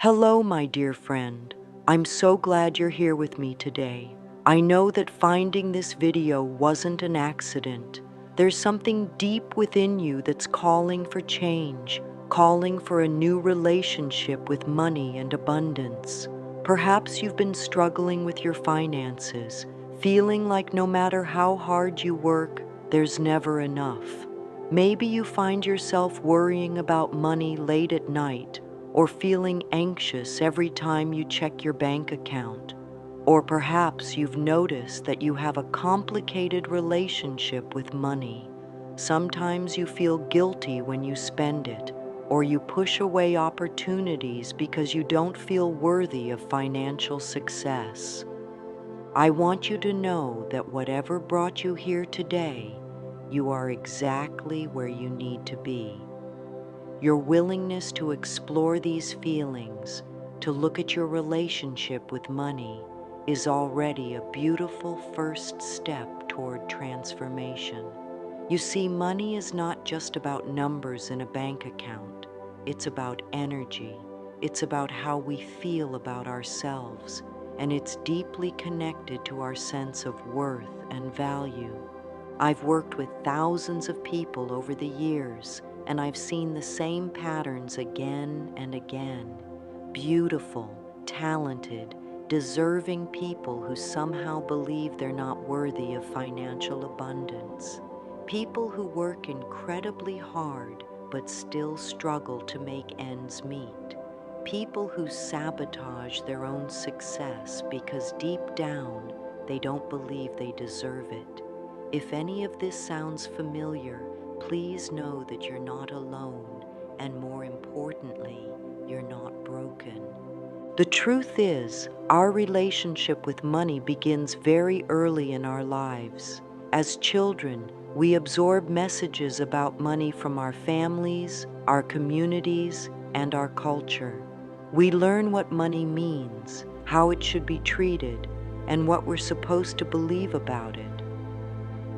Hello, my dear friend. I'm so glad you're here with me today. I know that finding this video wasn't an accident. There's something deep within you that's calling for change, calling for a new relationship with money and abundance. Perhaps you've been struggling with your finances, feeling like no matter how hard you work, there's never enough. Maybe you find yourself worrying about money late at night, or feeling anxious every time you check your bank account. Or perhaps you've noticed that you have a complicated relationship with money. Sometimes you feel guilty when you spend it, or you push away opportunities because you don't feel worthy of financial success. I want you to know that whatever brought you here today, you are exactly where you need to be. Your willingness to explore these feelings, to look at your relationship with money, is already a beautiful first step toward transformation. You see, money is not just about numbers in a bank account. It's about energy. It's about how we feel about ourselves, and it's deeply connected to our sense of worth and value. I've worked with thousands of people over the years, and I've seen the same patterns again and again. Beautiful, talented, deserving people who somehow believe they're not worthy of financial abundance. People who work incredibly hard but still struggle to make ends meet. People who sabotage their own success because deep down they don't believe they deserve it. If any of this sounds familiar, please know that you're not alone, and more importantly, you're not broken. The truth is, our relationship with money begins very early in our lives. As children, we absorb messages about money from our families, our communities, and our culture. We learn what money means, how it should be treated, and what we're supposed to believe about it.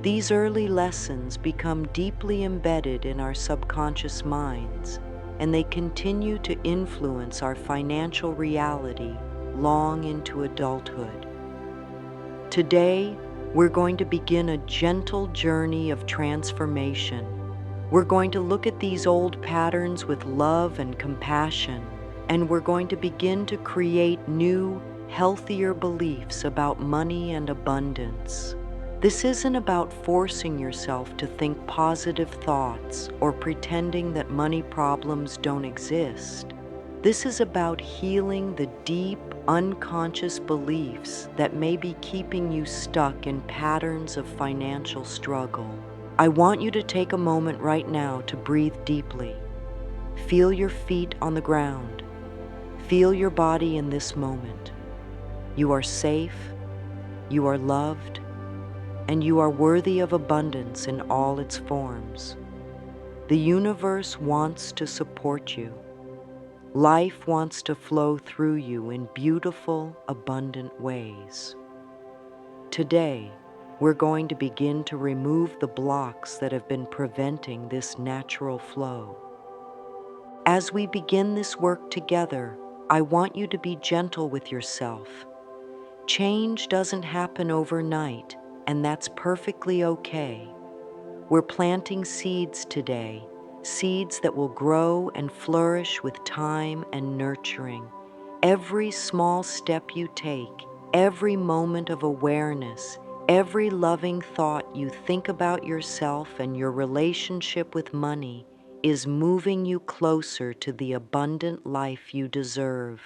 These early lessons become deeply embedded in our subconscious minds, and they continue to influence our financial reality long into adulthood. Today, we're going to begin a gentle journey of transformation. We're going to look at these old patterns with love and compassion, and we're going to begin to create new, healthier beliefs about money and abundance. This isn't about forcing yourself to think positive thoughts or pretending that money problems don't exist. This is about healing the deep, unconscious beliefs that may be keeping you stuck in patterns of financial struggle. I want you to take a moment right now to breathe deeply. Feel your feet on the ground. Feel your body in this moment. You are safe, you are loved, and you are worthy of abundance in all its forms. The universe wants to support you. Life wants to flow through you in beautiful, abundant ways. Today, we're going to begin to remove the blocks that have been preventing this natural flow. As we begin this work together, I want you to be gentle with yourself. Change doesn't happen overnight, and that's perfectly okay. We're planting seeds today, seeds that will grow and flourish with time and nurturing. Every small step you take, every moment of awareness, every loving thought you think about yourself and your relationship with money is moving you closer to the abundant life you deserve.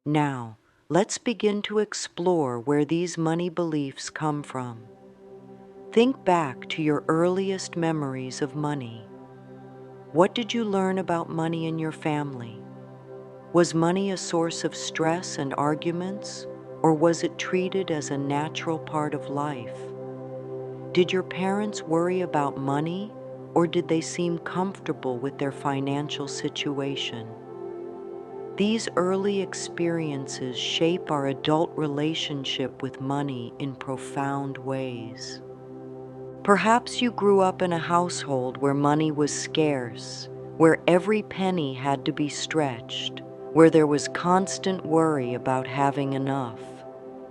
Now, let's begin to explore where these money beliefs come from. Think back to your earliest memories of money. What did you learn about money in your family? Was money a source of stress and arguments, or was it treated as a natural part of life? Did your parents worry about money, or did they seem comfortable with their financial situation? These early experiences shape our adult relationship with money in profound ways. Perhaps you grew up in a household where money was scarce, where every penny had to be stretched, where there was constant worry about having enough.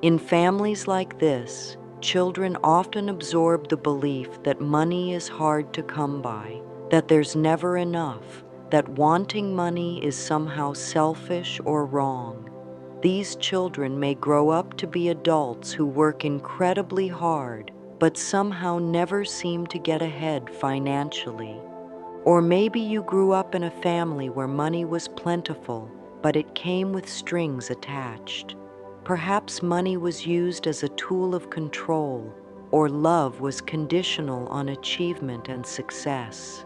In families like this, children often absorb the belief that money is hard to come by, that there's never enough, that wanting money is somehow selfish or wrong. These children may grow up to be adults who work incredibly hard, but somehow never seem to get ahead financially. Or maybe you grew up in a family where money was plentiful, but it came with strings attached. Perhaps money was used as a tool of control, or love was conditional on achievement and success.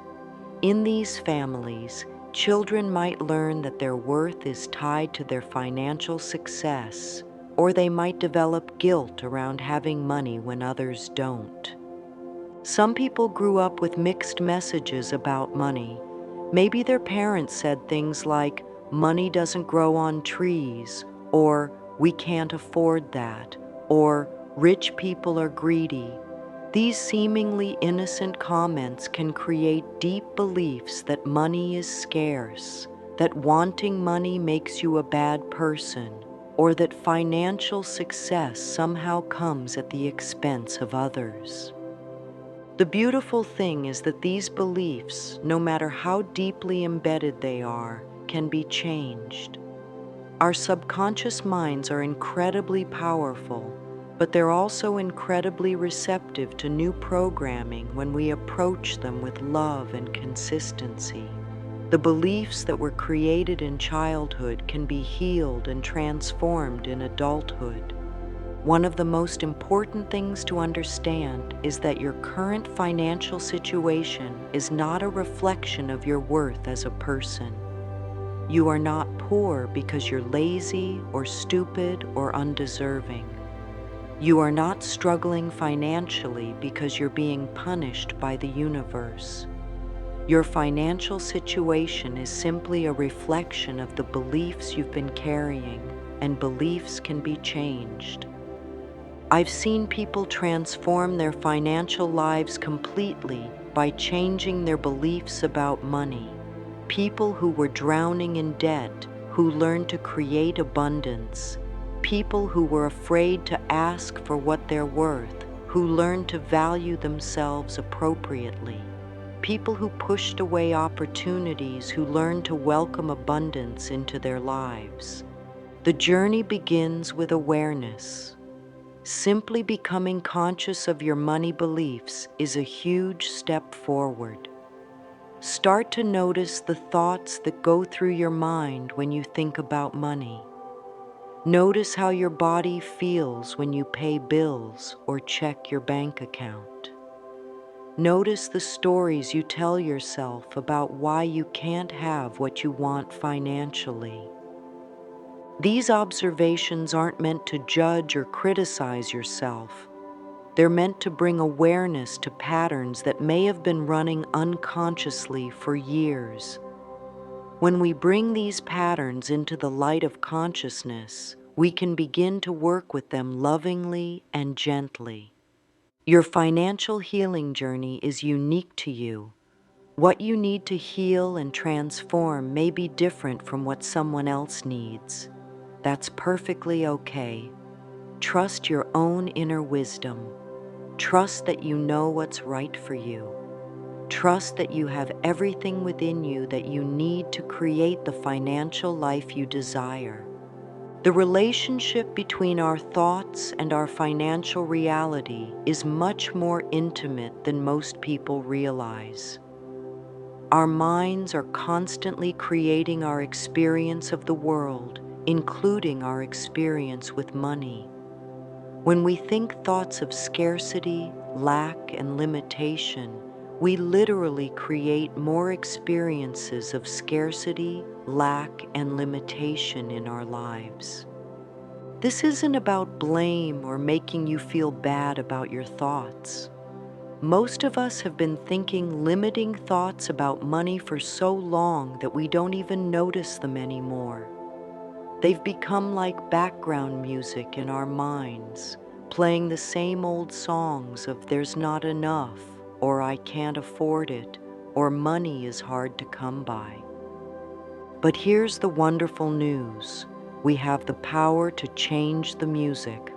In these families, children might learn that their worth is tied to their financial success, or they might develop guilt around having money when others don't. Some people grew up with mixed messages about money. Maybe their parents said things like, "Money doesn't grow on trees," or "We can't afford that," or "Rich people are greedy." These seemingly innocent comments can create deep beliefs that money is scarce, that wanting money makes you a bad person, or that financial success somehow comes at the expense of others. The beautiful thing is that these beliefs, no matter how deeply embedded they are, can be changed. Our subconscious minds are incredibly powerful, but they're also incredibly receptive to new programming when we approach them with love and consistency. The beliefs that were created in childhood can be healed and transformed in adulthood. One of the most important things to understand is that your current financial situation is not a reflection of your worth as a person. You are not poor because you're lazy or stupid or undeserving. You are not struggling financially because you're being punished by the universe. Your financial situation is simply a reflection of the beliefs you've been carrying, and beliefs can be changed. I've seen people transform their financial lives completely by changing their beliefs about money. People who were drowning in debt, who learned to create abundance. People who were afraid to ask for what they're worth, who learned to value themselves appropriately. People who pushed away opportunities, who learned to welcome abundance into their lives. The journey begins with awareness. Simply becoming conscious of your money beliefs is a huge step forward. Start to notice the thoughts that go through your mind when you think about money. Notice how your body feels when you pay bills or check your bank account. Notice the stories you tell yourself about why you can't have what you want financially. These observations aren't meant to judge or criticize yourself. They're meant to bring awareness to patterns that may have been running unconsciously for years. When we bring these patterns into the light of consciousness, we can begin to work with them lovingly and gently. Your financial healing journey is unique to you. What you need to heal and transform may be different from what someone else needs. That's perfectly okay. Trust your own inner wisdom. Trust that you know what's right for you. Trust that you have everything within you that you need to create the financial life you desire. The relationship between our thoughts and our financial reality is much more intimate than most people realize. Our minds are constantly creating our experience of the world, including our experience with money. When we think thoughts of scarcity, lack, and limitation, we literally create more experiences of scarcity, lack, and limitation in our lives. This isn't about blame or making you feel bad about your thoughts. Most of us have been thinking limiting thoughts about money for so long that we don't even notice them anymore. They've become like background music in our minds, playing the same old songs of "there's not enough," or "I can't afford it," or "money is hard to come by." But here's the wonderful news. We have the power to change the music.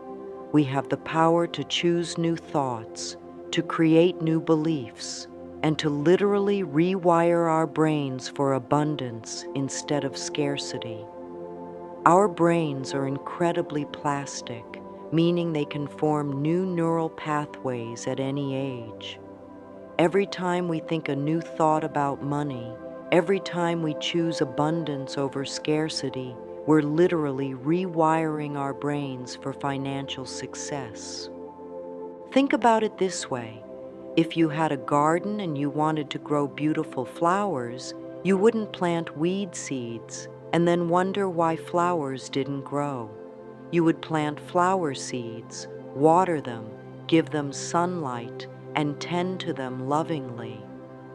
We have the power to choose new thoughts, to create new beliefs, and to literally rewire our brains for abundance instead of scarcity. Our brains are incredibly plastic, meaning they can form new neural pathways at any age. Every time we think a new thought about money, every time we choose abundance over scarcity, we're literally rewiring our brains for financial success. Think about it this way. If you had a garden and you wanted to grow beautiful flowers, you wouldn't plant weed seeds and then wonder why flowers didn't grow. You would plant flower seeds, water them, give them sunlight, and tend to them lovingly.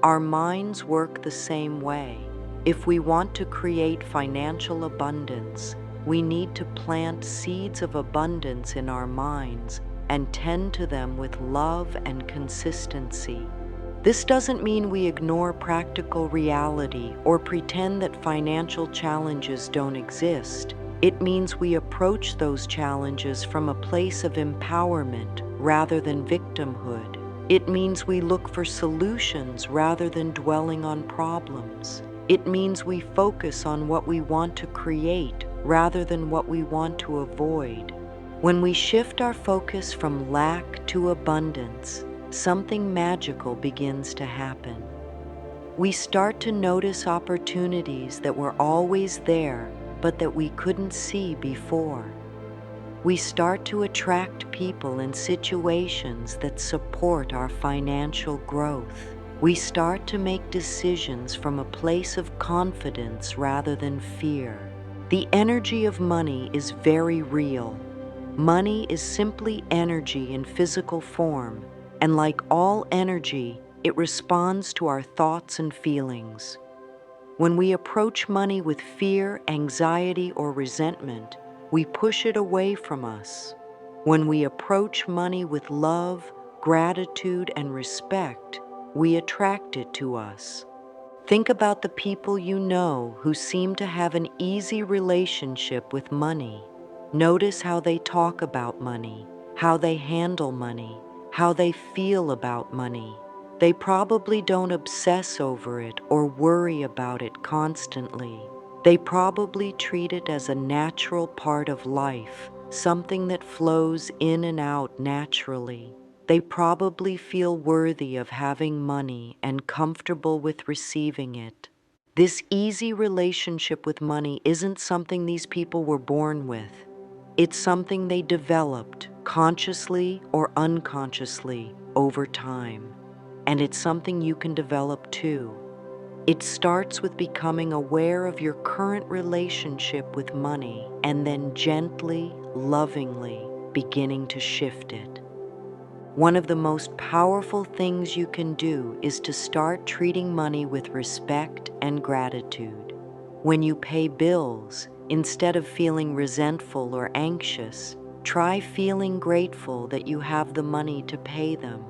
Our minds work the same way. If we want to create financial abundance, we need to plant seeds of abundance in our minds and tend to them with love and consistency. This doesn't mean we ignore practical reality or pretend that financial challenges don't exist. It means we approach those challenges from a place of empowerment rather than victimhood. It means we look for solutions rather than dwelling on problems. It means we focus on what we want to create rather than what we want to avoid. When we shift our focus from lack to abundance, something magical begins to happen. We start to notice opportunities that were always there, but that we couldn't see before. We start to attract people and situations that support our financial growth. We start to make decisions from a place of confidence rather than fear. The energy of money is very real. Money is simply energy in physical form, and like all energy, it responds to our thoughts and feelings. When we approach money with fear, anxiety, or resentment, we push it away from us. When we approach money with love, gratitude, and respect, we attract it to us. Think about the people you know who seem to have an easy relationship with money. Notice how they talk about money, how they handle money, how they feel about money. They probably don't obsess over it or worry about it constantly. They probably treat it as a natural part of life, something that flows in and out naturally. They probably feel worthy of having money and comfortable with receiving it. This easy relationship with money isn't something these people were born with. It's something they developed, consciously or unconsciously, over time. And it's something you can develop too. It starts with becoming aware of your current relationship with money and then gently, lovingly beginning to shift it. One of the most powerful things you can do is to start treating money with respect and gratitude. When you pay bills, instead of feeling resentful or anxious, try feeling grateful that you have the money to pay them.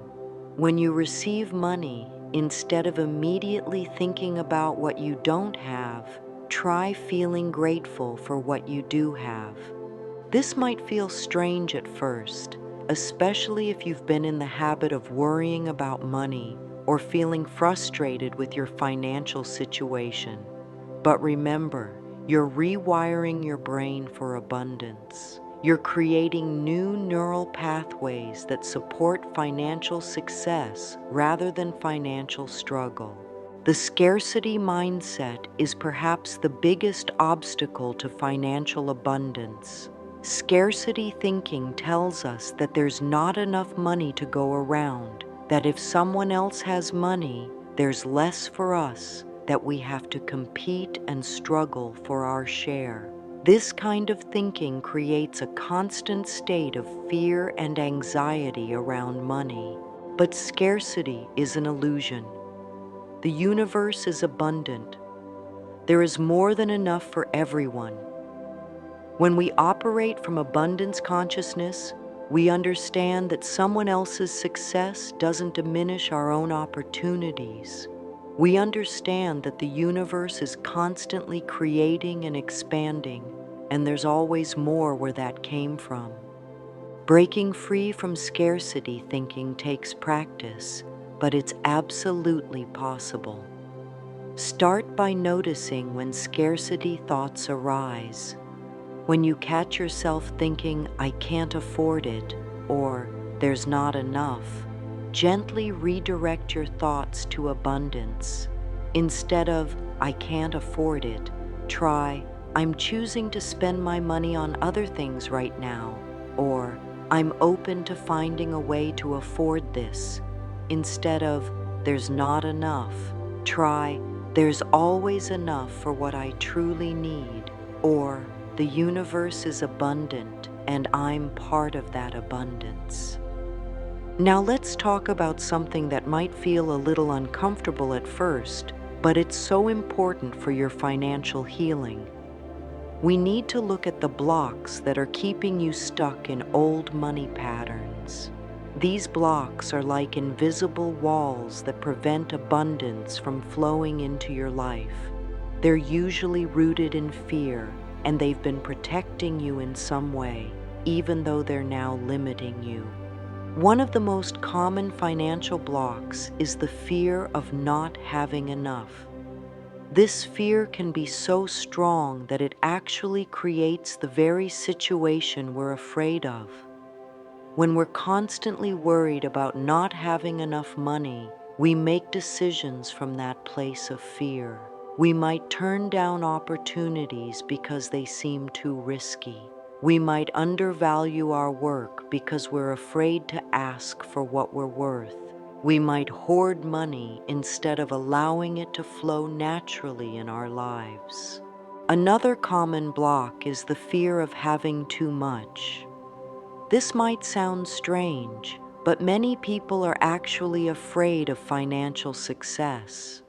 When you receive money, instead of immediately thinking about what you don't have, try feeling grateful for what you do have. This might feel strange at first, especially if you've been in the habit of worrying about money or feeling frustrated with your financial situation. But remember, you're rewiring your brain for abundance. You're creating new neural pathways that support financial success rather than financial struggle. The scarcity mindset is perhaps the biggest obstacle to financial abundance. Scarcity thinking tells us that there's not enough money to go around, that if someone else has money, there's less for us, that we have to compete and struggle for our share. This kind of thinking creates a constant state of fear and anxiety around money. But scarcity is an illusion. The universe is abundant. There is more than enough for everyone. When we operate from abundance consciousness, we understand that someone else's success doesn't diminish our own opportunities. We understand that the universe is constantly creating and expanding, and there's always more where that came from. Breaking free from scarcity thinking takes practice, but it's absolutely possible. Start by noticing when scarcity thoughts arise. When you catch yourself thinking, "I can't afford it," or "there's not enough," gently redirect your thoughts to abundance. Instead of, "I can't afford it," try, "I'm choosing to spend my money on other things right now," or "I'm open to finding a way to afford this." Instead of, "There's not enough," try, "There's always enough for what I truly need," or "The universe is abundant and I'm part of that abundance." Now let's talk about something that might feel a little uncomfortable at first, but it's so important for your financial healing. We need to look at the blocks that are keeping you stuck in old money patterns. These blocks are like invisible walls that prevent abundance from flowing into your life. They're usually rooted in fear, and they've been protecting you in some way, even though they're now limiting you. One of the most common financial blocks is the fear of not having enough. This fear can be so strong that it actually creates the very situation we're afraid of. When we're constantly worried about not having enough money, we make decisions from that place of fear. We might turn down opportunities because they seem too risky. We might undervalue our work because we're afraid to ask for what we're worth. We might hoard money instead of allowing it to flow naturally in our lives. Another common block is the fear of having too much. This might sound strange, but many people are actually afraid of financial success.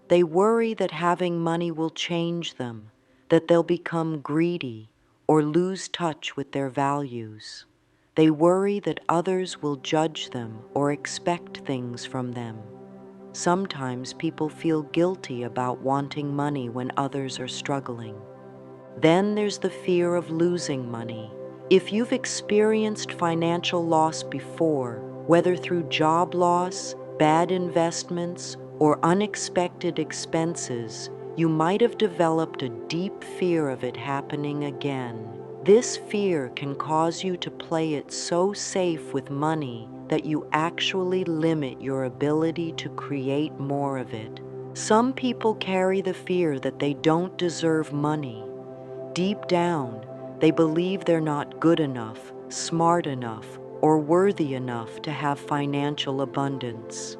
They worry that having money will change them, that they'll become greedy or lose touch with their values. They worry that others will judge them or expect things from them. Sometimes people feel guilty about wanting money when others are struggling. Then there's the fear of losing money. If you've experienced financial loss before, whether through job loss, bad investments, or unexpected expenses, you might have developed a deep fear of it happening again. This fear can cause you to play it so safe with money that you actually limit your ability to create more of it. Some people carry the fear that they don't deserve money. Deep down, they believe they're not good enough, smart enough, or worthy enough to have financial abundance.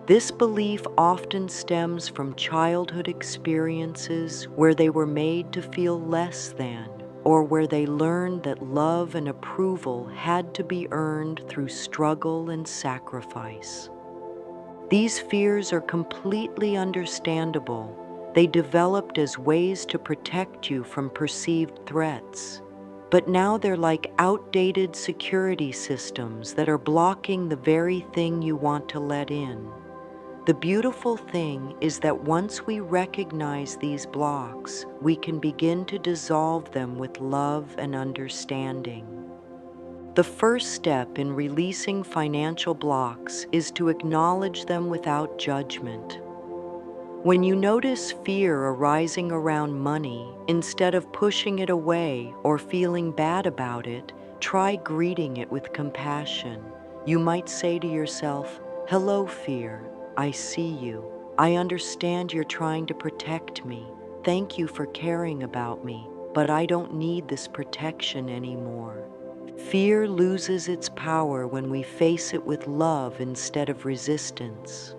This belief often stems from childhood experiences where they were made to feel less than, or where they learned that love and approval had to be earned through struggle and sacrifice. These fears are completely understandable. They developed as ways to protect you from perceived threats. But now they're like outdated security systems that are blocking the very thing you want to let in. The beautiful thing is that once we recognize these blocks, we can begin to dissolve them with love and understanding. The first step in releasing financial blocks is to acknowledge them without judgment. When you notice fear arising around money, instead of pushing it away or feeling bad about it, try greeting it with compassion. You might say to yourself, "Hello, fear. I see you. I understand you're trying to protect me. Thank you for caring about me, but I don't need this protection anymore." Fear loses its power when we face it with love instead of resistance.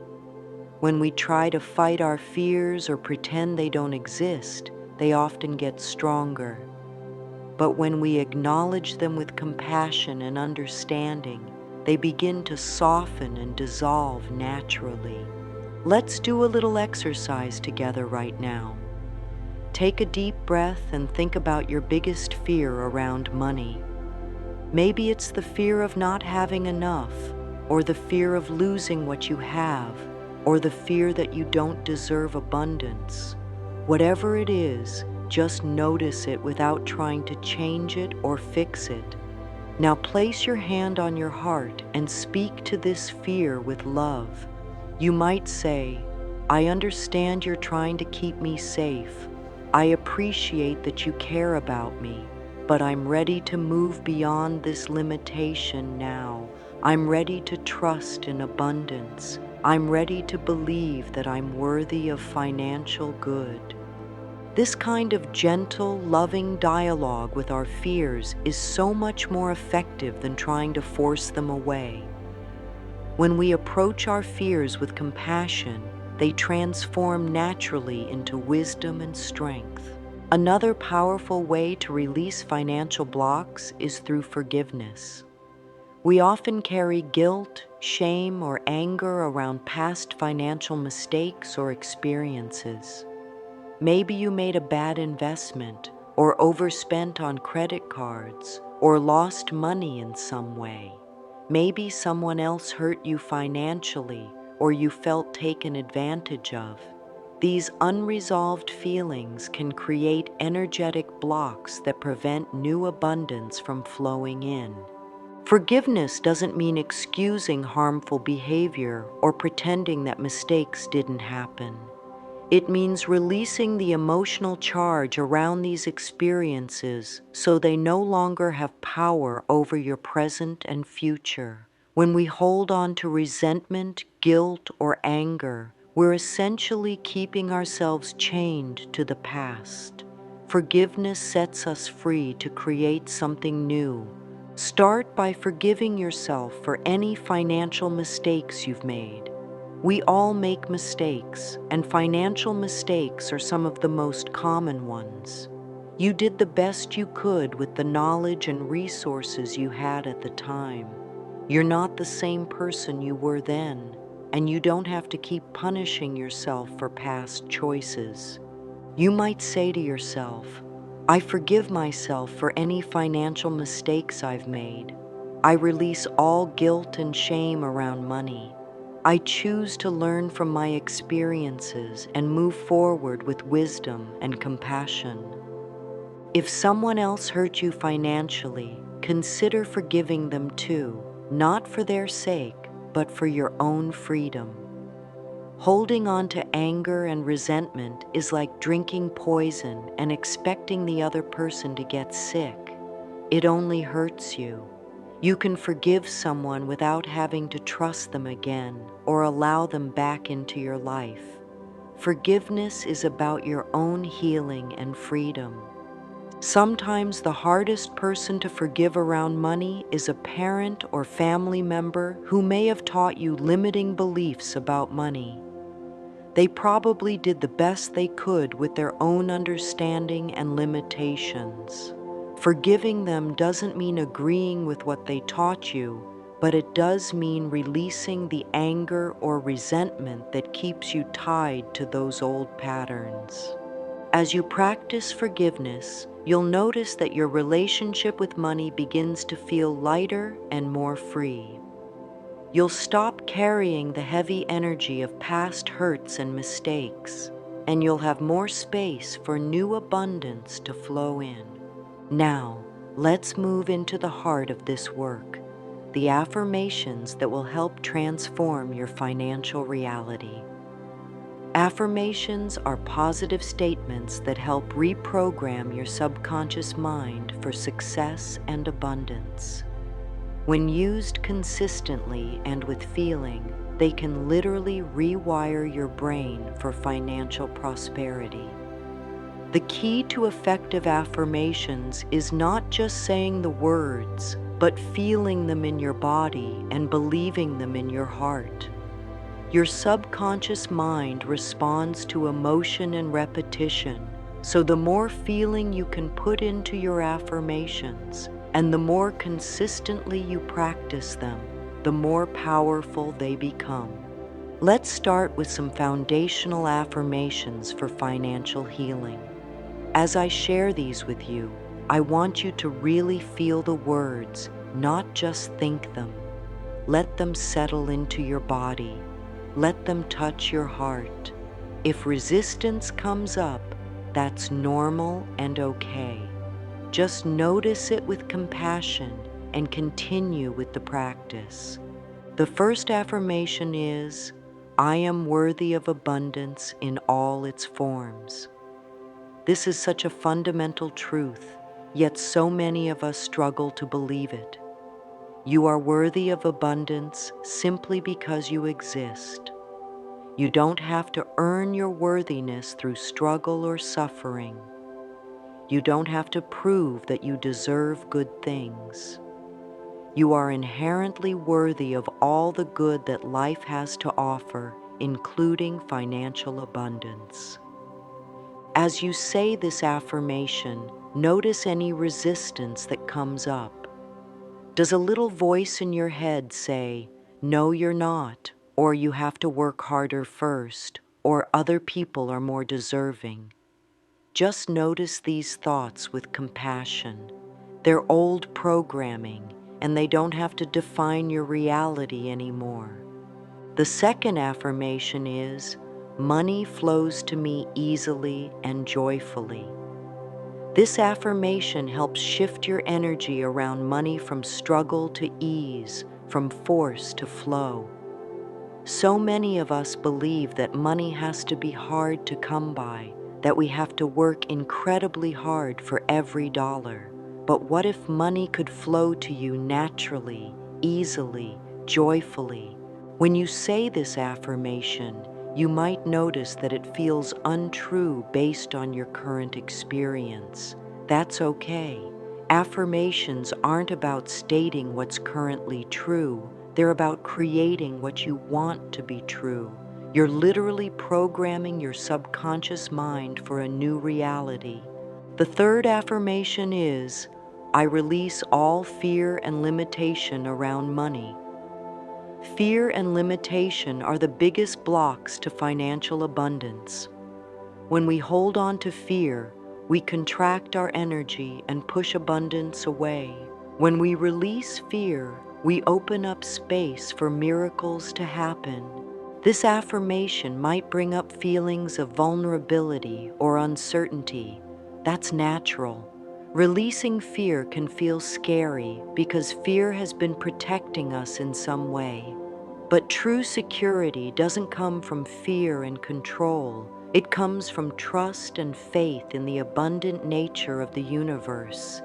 When we try to fight our fears or pretend they don't exist, they often get stronger. But when we acknowledge them with compassion and understanding, they begin to soften and dissolve naturally. Let's do a little exercise together right now. Take a deep breath and think about your biggest fear around money. Maybe it's the fear of not having enough, or the fear of losing what you have. or the fear that you don't deserve abundance. Whatever it is, just notice it without trying to change it or fix it. Now place your hand on your heart and speak to this fear with love. You might say, I understand you're trying to keep me safe. I appreciate that you care about me, but I'm ready to move beyond this limitation now. I'm ready to trust in abundance. I'm ready to believe that I'm worthy of financial good. This kind of gentle, loving dialogue with our fears is so much more effective than trying to force them away. When we approach our fears with compassion, they transform naturally into wisdom and strength. Another powerful way to release financial blocks is through forgiveness. We often carry guilt, shame, or anger around past financial mistakes or experiences. Maybe you made a bad investment, or overspent on credit cards, or lost money in some way. Maybe someone else hurt you financially, or you felt taken advantage of. These unresolved feelings can create energetic blocks that prevent new abundance from flowing in. Forgiveness doesn't mean excusing harmful behavior or pretending that mistakes didn't happen. It means releasing the emotional charge around these experiences so they no longer have power over your present and future. When we hold on to resentment, guilt, or anger, we're essentially keeping ourselves chained to the past. Forgiveness sets us free to create something new. Start by forgiving yourself for any financial mistakes you've made. We all make mistakes, and financial mistakes are some of the most common ones. You did the best you could with the knowledge and resources you had at the time. You're not the same person you were then, and you don't have to keep punishing yourself for past choices. You might say to yourself, I forgive myself for any financial mistakes I've made. I release all guilt and shame around money. I choose to learn from my experiences and move forward with wisdom and compassion. If someone else hurt you financially, consider forgiving them too, not for their sake, but for your own freedom. Holding on to anger and resentment is like drinking poison and expecting the other person to get sick. It only hurts you. You can forgive someone without having to trust them again or allow them back into your life. Forgiveness is about your own healing and freedom. Sometimes the hardest person to forgive around money is a parent or family member who may have taught you limiting beliefs about money. They probably did the best they could with their own understanding and limitations. Forgiving them doesn't mean agreeing with what they taught you, but it does mean releasing the anger or resentment that keeps you tied to those old patterns. As you practice forgiveness, you'll notice that your relationship with money begins to feel lighter and more free. You'll stop carrying the heavy energy of past hurts and mistakes, and you'll have more space for new abundance to flow in. Now, let's move into the heart of this work, the affirmations that will help transform your financial reality. Affirmations are positive statements that help reprogram your subconscious mind for success and abundance. When used consistently and with feeling, they can literally rewire your brain for financial prosperity. The key to effective affirmations is not just saying the words, but feeling them in your body and believing them in your heart. Your subconscious mind responds to emotion and repetition, so the more feeling you can put into your affirmations, and the more consistently you practice them, the more powerful they become. Let's start with some foundational affirmations for financial healing. As I share these with you, I want you to really feel the words, not just think them. Let them settle into your body. Let them touch your heart. If resistance comes up, that's normal and okay. Just notice it with compassion and continue with the practice. The first affirmation is, I am worthy of abundance in all its forms. This is such a fundamental truth, yet so many of us struggle to believe it. You are worthy of abundance simply because you exist. You don't have to earn your worthiness through struggle or suffering. You don't have to prove that you deserve good things. You are inherently worthy of all the good that life has to offer, including financial abundance. As you say this affirmation, notice any resistance that comes up. Does a little voice in your head say, "No, you're not," or "You have to work harder first," or "Other people are more deserving"? Just notice these thoughts with compassion. They're old programming, and they don't have to define your reality anymore. The second affirmation is, money flows to me easily and joyfully. This affirmation helps shift your energy around money from struggle to ease, from force to flow. So many of us believe that money has to be hard to come by, that we have to work incredibly hard for every dollar. But what if money could flow to you naturally, easily, joyfully? When you say this affirmation, you might notice that it feels untrue based on your current experience. That's okay. Affirmations aren't about stating what's currently true. They're about creating what you want to be true. You're literally programming your subconscious mind for a new reality. The third affirmation is, I release all fear and limitation around money. Fear and limitation are the biggest blocks to financial abundance. When we hold on to fear, we contract our energy and push abundance away. When we release fear, we open up space for miracles to happen. This affirmation might bring up feelings of vulnerability or uncertainty. That's natural. Releasing fear can feel scary because fear has been protecting us in some way. But true security doesn't come from fear and control. It comes from trust and faith in the abundant nature of the universe.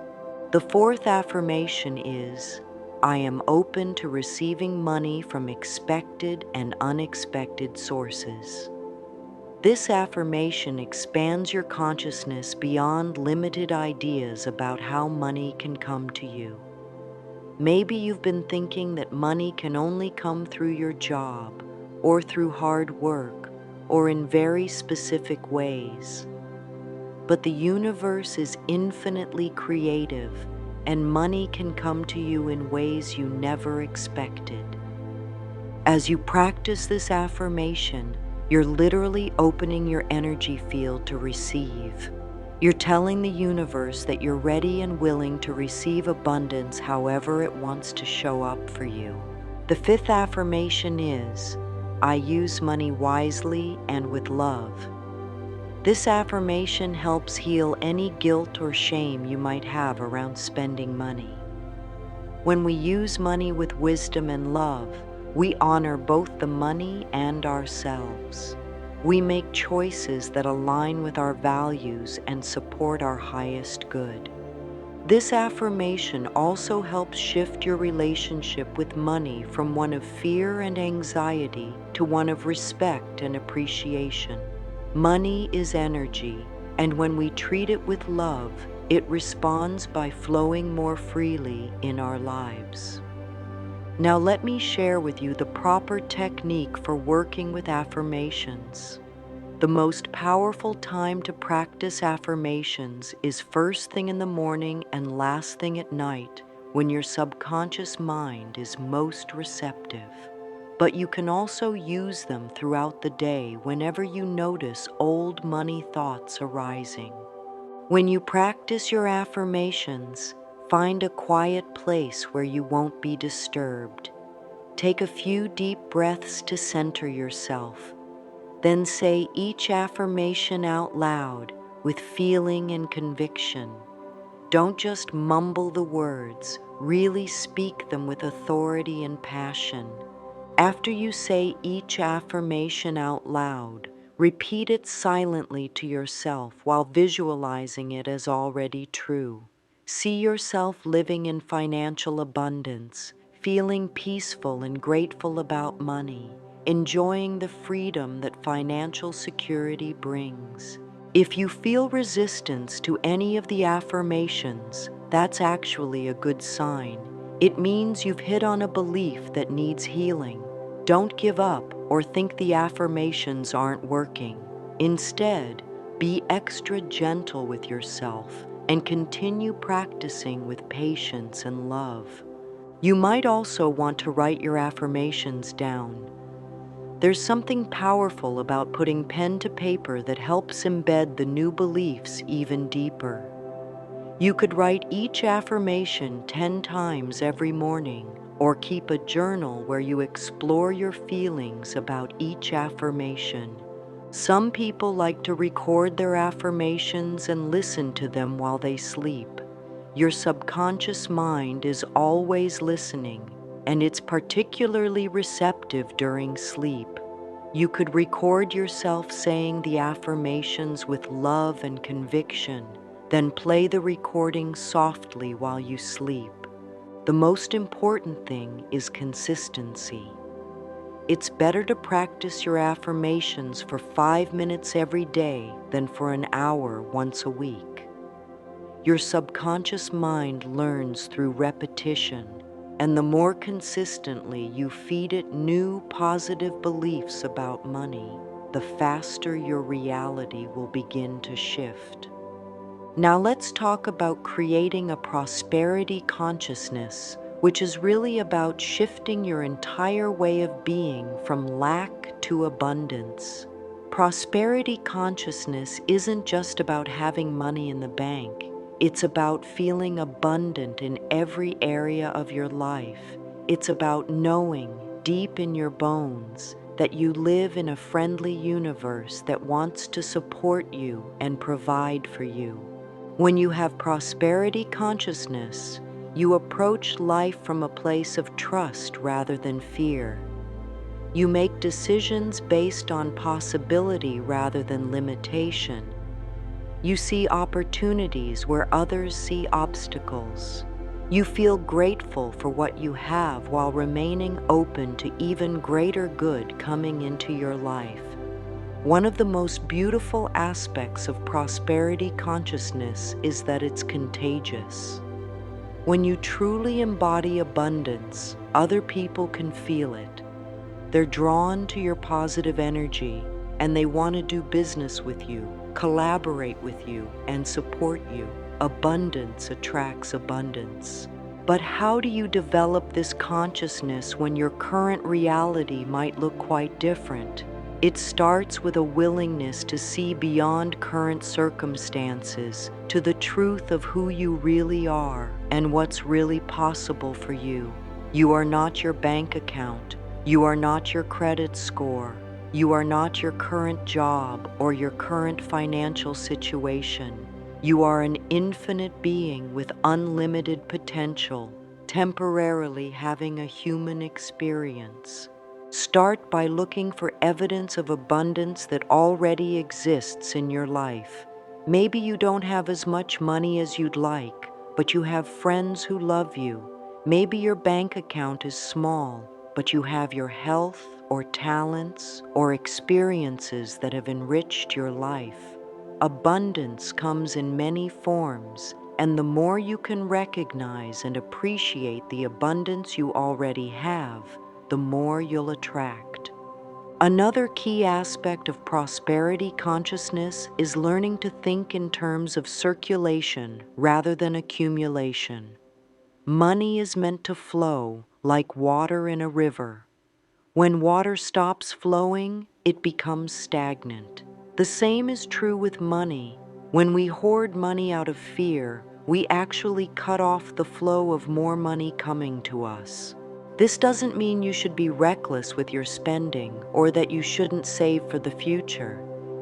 The fourth affirmation is, I am open to receiving money from expected and unexpected sources. This affirmation expands your consciousness beyond limited ideas about how money can come to you. Maybe you've been thinking that money can only come through your job, or through hard work, or in very specific ways. But the universe is infinitely creative, and money can come to you in ways you never expected. As you practice this affirmation, you're literally opening your energy field to receive. You're telling the universe that you're ready and willing to receive abundance however it wants to show up for you. The fifth affirmation is, I use money wisely and with love. This affirmation helps heal any guilt or shame you might have around spending money. When we use money with wisdom and love, we honor both the money and ourselves. We make choices that align with our values and support our highest good. This affirmation also helps shift your relationship with money from one of fear and anxiety to one of respect and appreciation. Money is energy, and when we treat it with love, it responds by flowing more freely in our lives. Now let me share with you the proper technique for working with affirmations. The most powerful time to practice affirmations is first thing in the morning and last thing at night, when your subconscious mind is most receptive. But you can also use them throughout the day whenever you notice old money thoughts arising. When you practice your affirmations, find a quiet place where you won't be disturbed. Take a few deep breaths to center yourself. Then say each affirmation out loud with feeling and conviction. Don't just mumble the words, really speak them with authority and passion. After you say each affirmation out loud, repeat it silently to yourself while visualizing it as already true. See yourself living in financial abundance, feeling peaceful and grateful about money, enjoying the freedom that financial security brings. If you feel resistance to any of the affirmations, that's actually a good sign. It means you've hit on a belief that needs healing. Don't give up or think the affirmations aren't working. Instead, be extra gentle with yourself and continue practicing with patience and love. You might also want to write your affirmations down. There's something powerful about putting pen to paper that helps embed the new beliefs even deeper. You could write each affirmation 10 times every morning, or keep a journal where you explore your feelings about each affirmation. Some people like to record their affirmations and listen to them while they sleep. Your subconscious mind is always listening, and it's particularly receptive during sleep. You could record yourself saying the affirmations with love and conviction, then play the recording softly while you sleep. The most important thing is consistency. It's better to practice your affirmations for 5 minutes every day than for an hour once a week. Your subconscious mind learns through repetition, and the more consistently you feed it new positive beliefs about money, the faster your reality will begin to shift. Now let's talk about creating a prosperity consciousness, which is really about shifting your entire way of being from lack to abundance. Prosperity consciousness isn't just about having money in the bank. It's about feeling abundant in every area of your life. It's about knowing deep in your bones that you live in a friendly universe that wants to support you and provide for you. When you have prosperity consciousness, you approach life from a place of trust rather than fear. You make decisions based on possibility rather than limitation. You see opportunities where others see obstacles. You feel grateful for what you have while remaining open to even greater good coming into your life. One of the most beautiful aspects of prosperity consciousness is that it's contagious. When you truly embody abundance, other people can feel it. They're drawn to your positive energy, and they want to do business with you, collaborate with you, and support you. Abundance attracts abundance. But how do you develop this consciousness when your current reality might look quite different? It starts with a willingness to see beyond current circumstances to the truth of who you really are and what's really possible for you. You are not your bank account. You are not your credit score. You are not your current job or your current financial situation. You are an infinite being with unlimited potential, temporarily having a human experience. Start by looking for evidence of abundance that already exists in your life. Maybe you don't have as much money as you'd like, but you have friends who love you. Maybe your bank account is small, but you have your health or talents or experiences that have enriched your life. Abundance comes in many forms, and the more you can recognize and appreciate the abundance you already have, the more you'll attract. Another key aspect of prosperity consciousness is learning to think in terms of circulation rather than accumulation. Money is meant to flow like water in a river. When water stops flowing, it becomes stagnant. The same is true with money. When we hoard money out of fear, we actually cut off the flow of more money coming to us. This doesn't mean you should be reckless with your spending or that you shouldn't save for the future.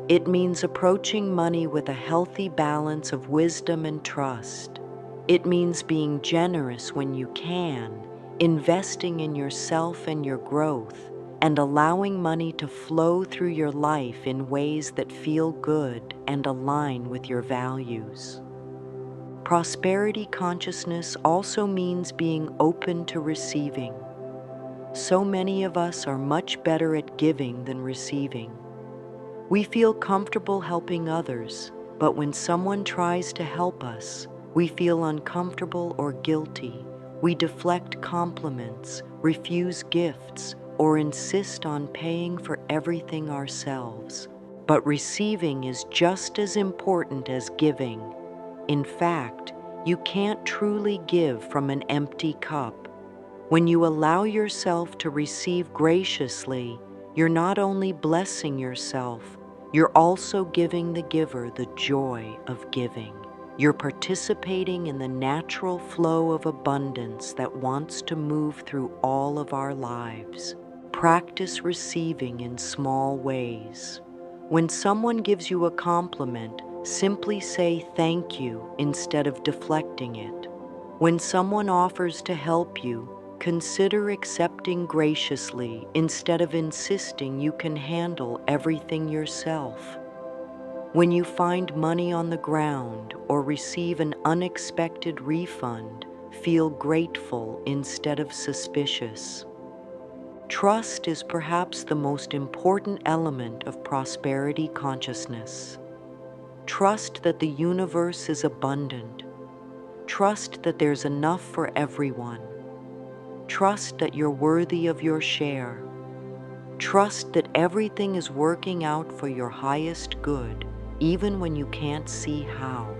It means approaching money with a healthy balance of wisdom and trust. It means being generous when you can, investing in yourself and your growth, and allowing money to flow through your life in ways that feel good and align with your values. Prosperity consciousness also means being open to receiving. So many of us are much better at giving than receiving. We feel comfortable helping others, but when someone tries to help us, we feel uncomfortable or guilty. We deflect compliments, refuse gifts, or insist on paying for everything ourselves. But receiving is just as important as giving. In fact, you can't truly give from an empty cup. When you allow yourself to receive graciously, you're not only blessing yourself, you're also giving the giver the joy of giving. You're participating in the natural flow of abundance that wants to move through all of our lives. Practice receiving in small ways. When someone gives you a compliment, simply say thank you instead of deflecting it. When someone offers to help you, consider accepting graciously instead of insisting you can handle everything yourself. When you find money on the ground or receive an unexpected refund, feel grateful instead of suspicious. Trust is perhaps the most important element of prosperity consciousness. Trust that the universe is abundant. Trust that there's enough for everyone. Trust that you're worthy of your share. Trust that everything is working out for your highest good, even when you can't see how.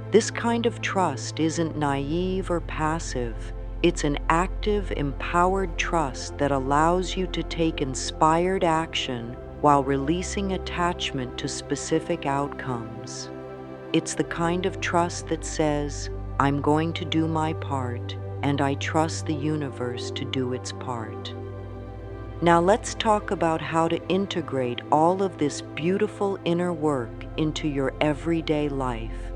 This kind of trust isn't naive or passive. It's an active, empowered trust that allows you to take inspired action while releasing attachment to specific outcomes. It's the kind of trust that says, I'm going to do my part, and I trust the universe to do its part. Now let's talk about how to integrate all of this beautiful inner work into your everyday life.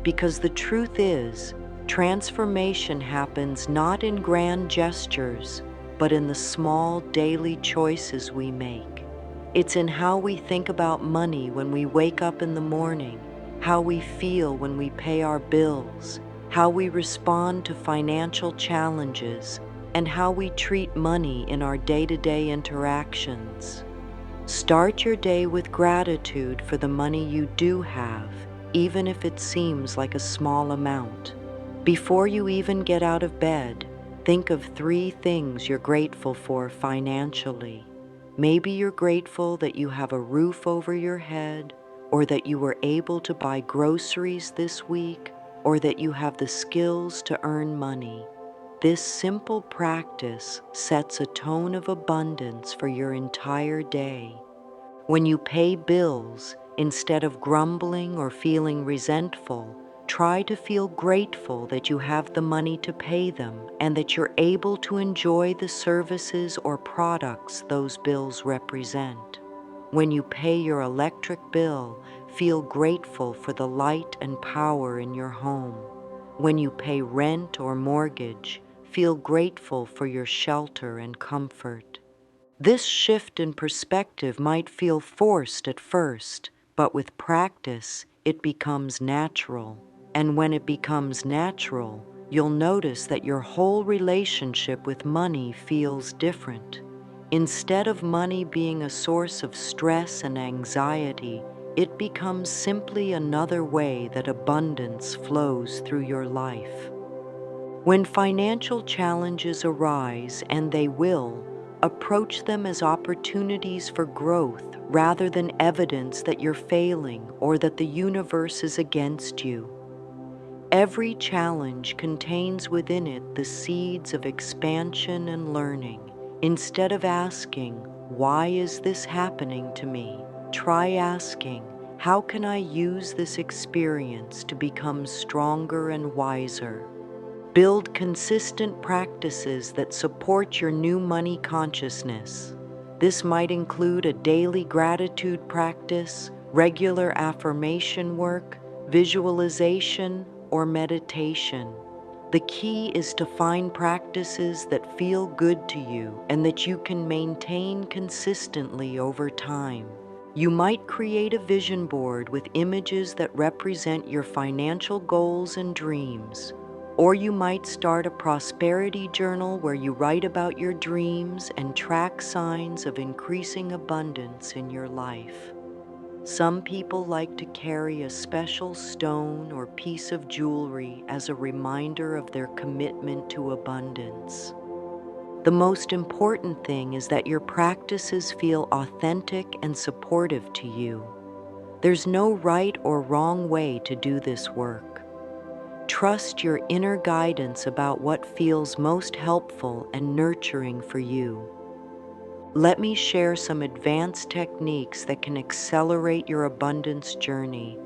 Because the truth is, transformation happens not in grand gestures, but in the small daily choices we make. It's in how we think about money when we wake up in the morning, how we feel when we pay our bills, how we respond to financial challenges, and how we treat money in our day-to-day interactions. Start your day with gratitude for the money you do have, even if it seems like a small amount. Before you even get out of bed, think of 3 things you're grateful for financially. Maybe you're grateful that you have a roof over your head, or that you were able to buy groceries this week, or that you have the skills to earn money. This simple practice sets a tone of abundance for your entire day. When you pay bills, instead of grumbling or feeling resentful, try to feel grateful that you have the money to pay them and that you're able to enjoy the services or products those bills represent. When you pay your electric bill, feel grateful for the light and power in your home. When you pay rent or mortgage, feel grateful for your shelter and comfort. This shift in perspective might feel forced at first, but with practice, it becomes natural. And when it becomes natural, you'll notice that your whole relationship with money feels different. Instead of money being a source of stress and anxiety, it becomes simply another way that abundance flows through your life. When financial challenges arise, and they will, approach them as opportunities for growth rather than evidence that you're failing or that the universe is against you. Every challenge contains within it the seeds of expansion and learning. Instead of asking, "Why is this happening to me?" try asking, "How can I use this experience to become stronger and wiser?" Build consistent practices that support your new money consciousness. This might include a daily gratitude practice, regular affirmation work, visualization, or meditation. The key is to find practices that feel good to you and that you can maintain consistently over time. You might create a vision board with images that represent your financial goals and dreams. Or you might start a prosperity journal where you write about your dreams and track signs of increasing abundance in your life. Some people like to carry a special stone or piece of jewelry as a reminder of their commitment to abundance. The most important thing is that your practices feel authentic and supportive to you. There's no right or wrong way to do this work. Trust your inner guidance about what feels most helpful and nurturing for you. Let me share some advanced techniques that can accelerate your abundance journey.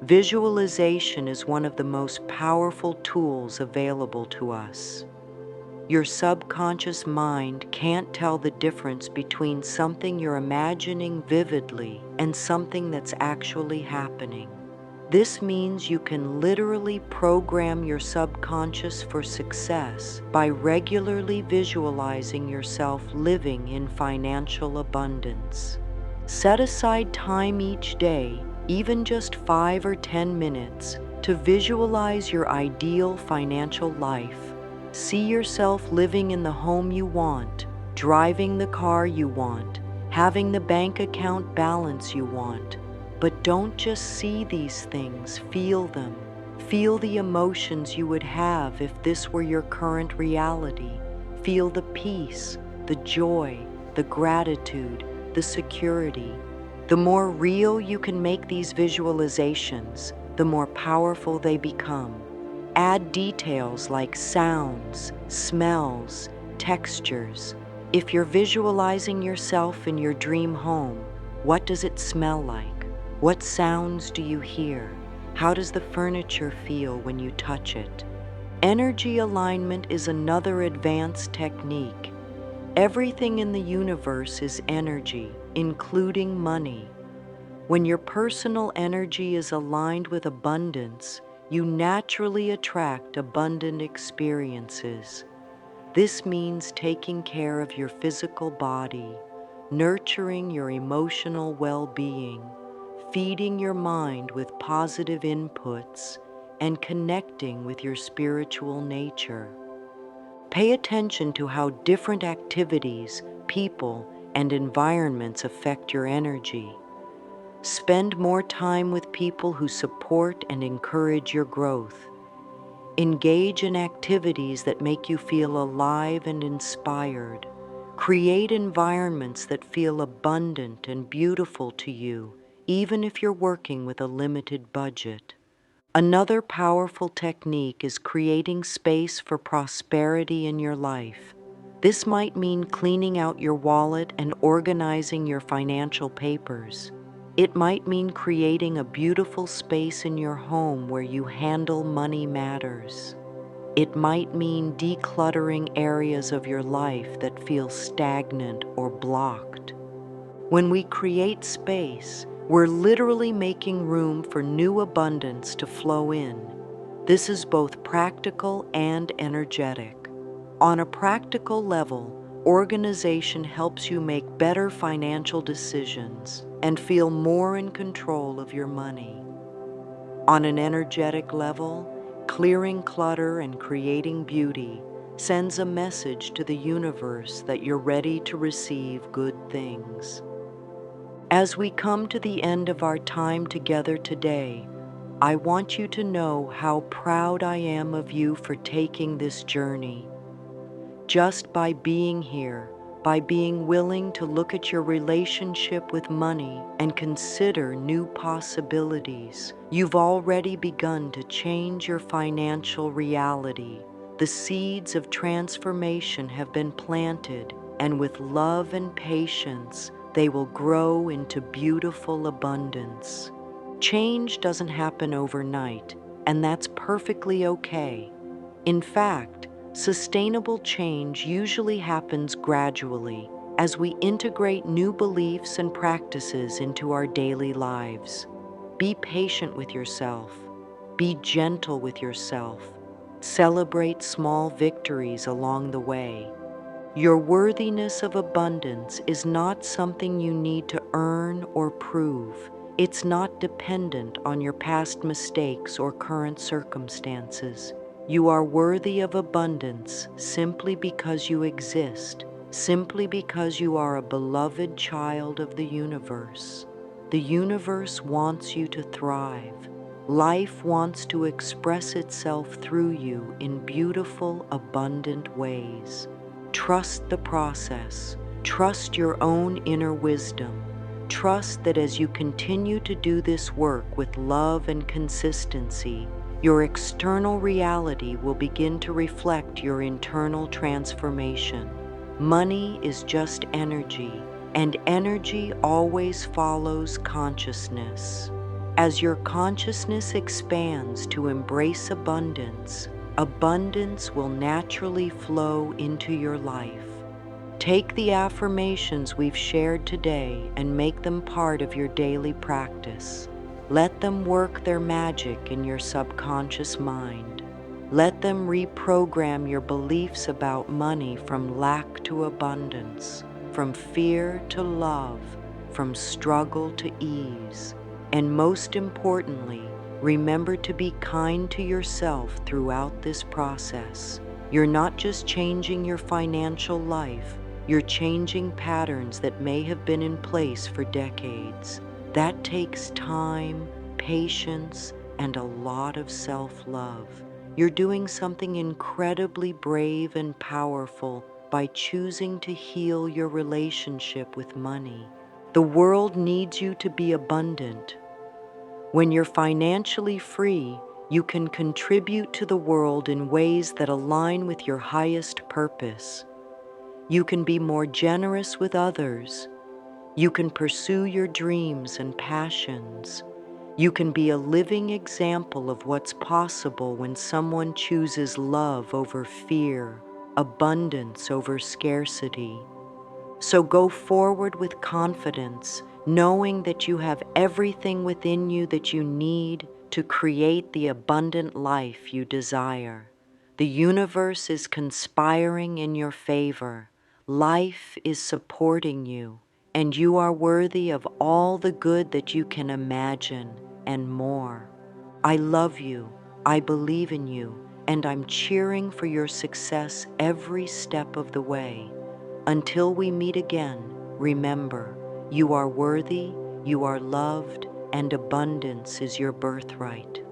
Visualization is one of the most powerful tools available to us. Your subconscious mind can't tell the difference between something you're imagining vividly and something that's actually happening. This means you can literally program your subconscious for success by regularly visualizing yourself living in financial abundance. Set aside time each day, even just 5 or 10 minutes, to visualize your ideal financial life. See yourself living in the home you want, driving the car you want, having the bank account balance you want. But don't just see these things, feel them. Feel the emotions you would have if this were your current reality. Feel the peace, the joy, the gratitude, the security. The more real you can make these visualizations, the more powerful they become. Add details like sounds, smells, textures. If you're visualizing yourself in your dream home, what does it smell like? What sounds do you hear? How does the furniture feel when you touch it? Energy alignment is another advanced technique. Everything in the universe is energy, including money. When your personal energy is aligned with abundance, you naturally attract abundant experiences. This means taking care of your physical body, nurturing your emotional well-being, feeding your mind with positive inputs, and connecting with your spiritual nature. Pay attention to how different activities, people, and environments affect your energy. Spend more time with people who support and encourage your growth. Engage in activities that make you feel alive and inspired. Create environments that feel abundant and beautiful to you, even if you're working with a limited budget. Another powerful technique is creating space for prosperity in your life. This might mean cleaning out your wallet and organizing your financial papers. It might mean creating a beautiful space in your home where you handle money matters. It might mean decluttering areas of your life that feel stagnant or blocked. When we create space, we're literally making room for new abundance to flow in. This is both practical and energetic. On a practical level, organization helps you make better financial decisions and feel more in control of your money. On an energetic level, clearing clutter and creating beauty sends a message to the universe that you're ready to receive good things. As we come to the end of our time together today, I want you to know how proud I am of you for taking this journey. Just by being here, by being willing to look at your relationship with money and consider new possibilities, you've already begun to change your financial reality. The seeds of transformation have been planted, and with love and patience, they will grow into beautiful abundance. Change doesn't happen overnight, and that's perfectly okay. In fact, sustainable change usually happens gradually as we integrate new beliefs and practices into our daily lives. Be patient with yourself. Be gentle with yourself. Celebrate small victories along the way. Your worthiness of abundance is not something you need to earn or prove. It's not dependent on your past mistakes or current circumstances. You are worthy of abundance simply because you exist, simply because you are a beloved child of the universe. The universe wants you to thrive. Life wants to express itself through you in beautiful, abundant ways. Trust the process. Trust your own inner wisdom. Trust that as you continue to do this work with love and consistency, your external reality will begin to reflect your internal transformation. Money is just energy, and energy always follows consciousness. As your consciousness expands to embrace abundance, abundance will naturally flow into your life. Take the affirmations we've shared today and make them part of your daily practice. Let them work their magic in your subconscious mind. Let them reprogram your beliefs about money from lack to abundance, from fear to love, from struggle to ease. And most importantly, remember to be kind to yourself throughout this process. You're not just changing your financial life, you're changing patterns that may have been in place for decades. That takes time, patience, and a lot of self-love. You're doing something incredibly brave and powerful by choosing to heal your relationship with money. The world needs you to be abundant. When you're financially free, you can contribute to the world in ways that align with your highest purpose. You can be more generous with others. You can pursue your dreams and passions. You can be a living example of what's possible when someone chooses love over fear, abundance over scarcity. So go forward with confidence, knowing that you have everything within you that you need to create the abundant life you desire. The universe is conspiring in your favor. Life is supporting you, and you are worthy of all the good that you can imagine and more. I love you, I believe in you, and I'm cheering for your success every step of the way. Until we meet again, remember, you are worthy, you are loved, and abundance is your birthright.